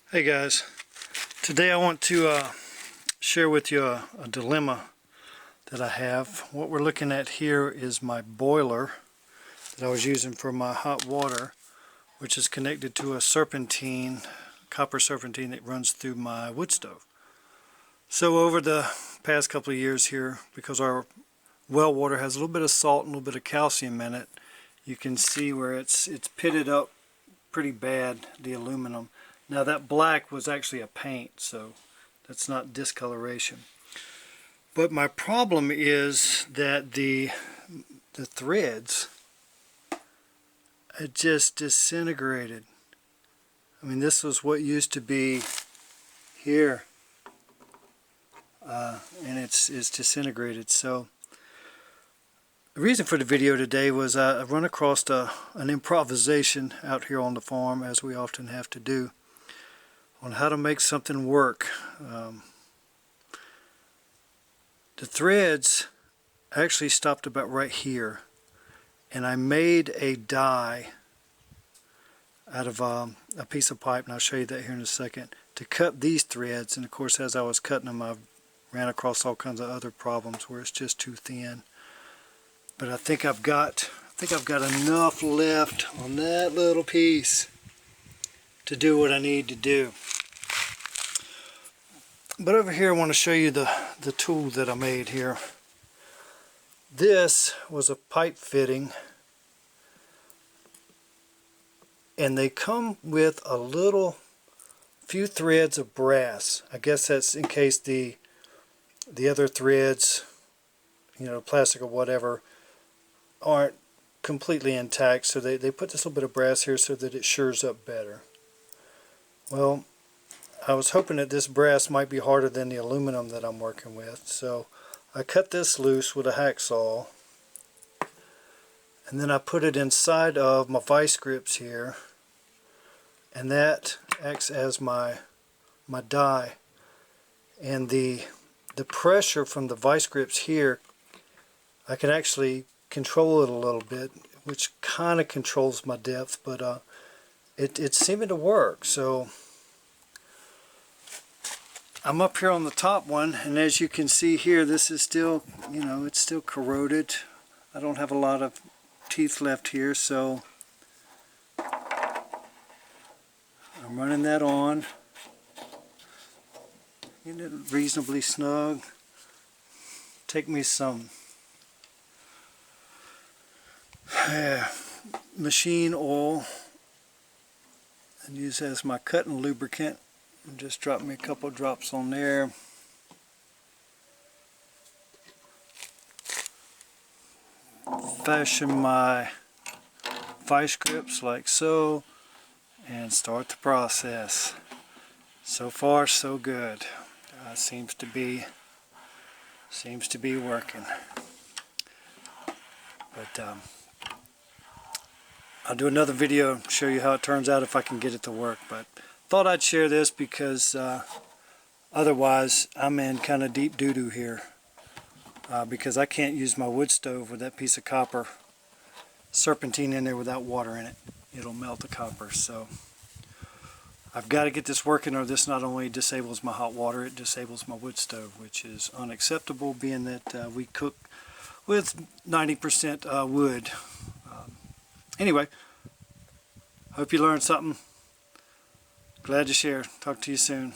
Hey guys, today I want to share with you a dilemma that I have. What we're looking at here is my boiler that I was using for my hot water, which is connected to a serpentine, copper serpentine that runs through my wood stove. So over the past couple of years here, because our well water has a little bit of salt and a little bit of calcium in it, you can see where it's pitted up pretty bad, the aluminum. Now that black was actually a paint, so that's not discoloration. But my problem is that the threads had just disintegrated. I mean, this was what used to be here, and it's disintegrated. So the reason for the video today was I run across an improvisation out here on the farm, as we often have to do, on how to make something work. The threads actually stopped about right here, and I made a die out of a piece of pipe, and I'll show you that here in a second, to cut these threads. And of course, as I was cutting them, I ran across all kinds of other problems where it's just too thin. But I think I've got enough left on that little piece to do what I need to do. But over here I want to show you the tool that I made here. This was a pipe fitting, and they come with a few threads of brass. I guess that's in case the other threads, plastic or whatever, aren't completely intact, so they put this little bit of brass here so that it shores up better. Well, I was hoping that this brass might be harder than the aluminum that I'm working with, so I cut this loose with a hacksaw, and then I put it inside of my vice grips here, and that acts as my die. And the pressure from the vice grips here, I can actually control it a little bit, which kind of controls my depth, but it's seeming to work. So I'm up here on the top one, and as you can see here, this is still, it's still corroded. I don't have a lot of teeth left here, so I'm running that on. Getting it reasonably snug. Take me some machine oil and use as my cutting lubricant. And just drop me a couple drops on there. Fashion my vice grips like so, and start the process. So far so good. Seems to be working. But I'll do another video, show you how it turns out if I can get it to work. But thought I'd share this because otherwise I'm in kind of deep doo-doo here, because I can't use my wood stove with that piece of copper serpentine in there without water in it. It'll melt the copper. So I've got to get this working, or this not only disables my hot water, it disables my wood stove, which is unacceptable, being that we cook with 90% wood. Anyway, hope you learned something. Glad to share. Talk to you soon.